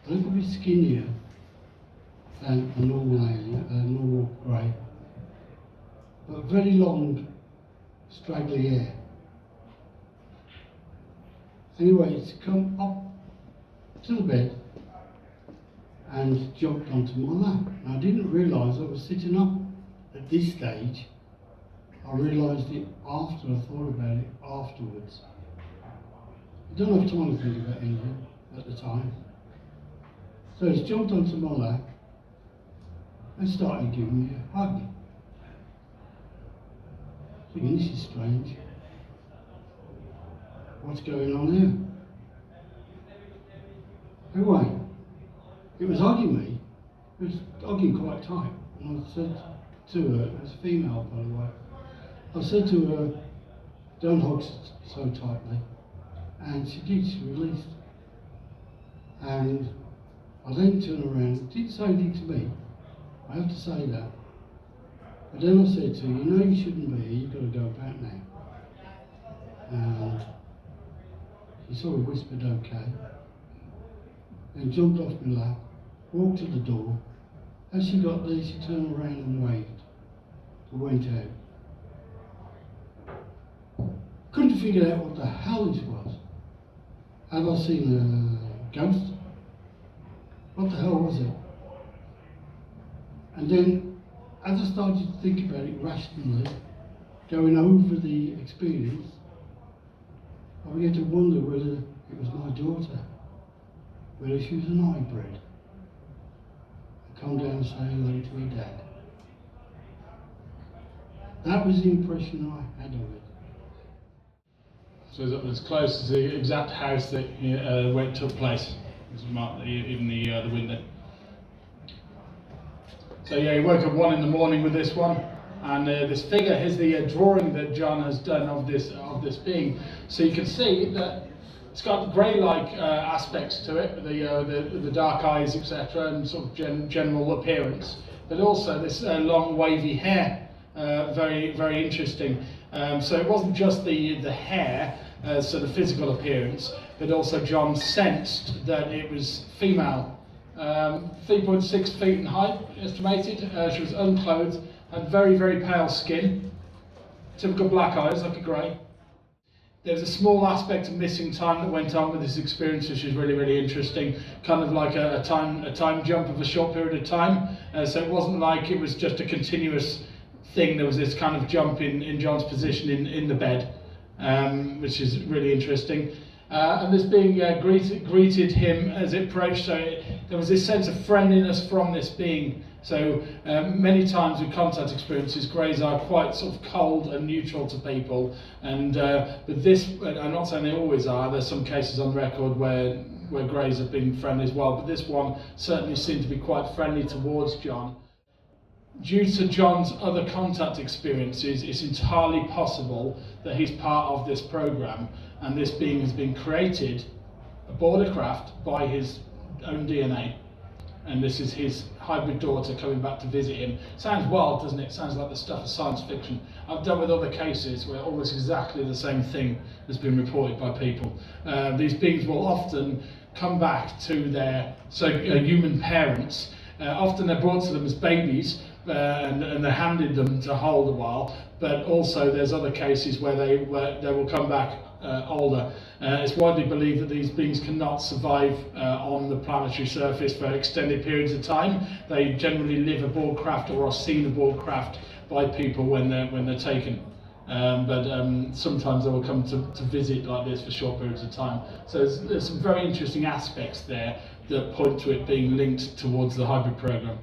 a little bit skinnier than a normal alien, a normal grey, but very long, straggly hair. Anyway, it's come up to the bed and jumped onto my lap. And I didn't realise I was sitting up at this stage. I realised it after I thought about it afterwards. I don't have time to think about anything at the time. So it's jumped onto my lap and started giving me a hug. Thinking, this is strange. What's going on here? Anyway, it was hugging me. It was hugging quite tight. And I said to her, it was a female by the way, I said to her, don't hug so tightly. And she did, she released. And I then turned around, didn't say anything to me, I have to say that. But then I said to her, you know you shouldn't be here, you've got to go back now. And she sort of whispered okay. Then jumped off my lap, walked to the door. As she got there, she turned around and waved. I went out. Couldn't figure out what the hell this was. Had I seen a ghost? What the hell was it? And then, as I started to think about it rationally, going over the experience, I began to wonder whether it was my daughter, whether she was an hybrid. I come down and say hello to her dad. That was the impression I had of it. So that was close to the exact house that where it took place. It was marked even the window. So yeah, he woke up 1 in the morning with this one, and this figure. Here's the drawing that John has done of this being. So you can see that it's got grey-like aspects to it, the dark eyes, etc., and sort of general appearance. But also this long wavy hair, very very interesting. So it wasn't just the hair, so the physical appearance, but also John sensed that it was female. 3.6 feet in height, estimated. She was unclothed, had very, very pale skin, typical black eyes, like a grey. There was a small aspect of missing time that went on with this experience, which is really, really interesting. Kind of like a time jump of a short period of time. So it wasn't like it was just a continuous thing. There was this kind of jump in John's position in the bed, which is really interesting. And this being greeted him as it approached, so there was this sense of friendliness from this being. So many times with contact experiences, greys are quite sort of cold and neutral to people, and but this, I'm not saying they always are, there's some cases on record where greys have been friendly as well, but this one certainly seemed to be quite friendly towards John. Due to John's other contact experiences, it's entirely possible that he's part of this program, and this being has been created aboard a craft by his own DNA. And this is his hybrid daughter coming back to visit him. Sounds wild, doesn't it? Sounds like the stuff of science fiction. I've dealt with other cases where almost exactly the same thing has been reported by people. These beings will often come back to their human parents. Often they're brought to them as babies, and they're handed them to hold a while, but also there's other cases where they will come back older. It's widely believed that these beings cannot survive on the planetary surface for extended periods of time. They generally live aboard craft or are seen aboard craft by people when they're taken. But sometimes they will come to visit like this for short periods of time. So there's some very interesting aspects there that point to it being linked towards the hybrid program.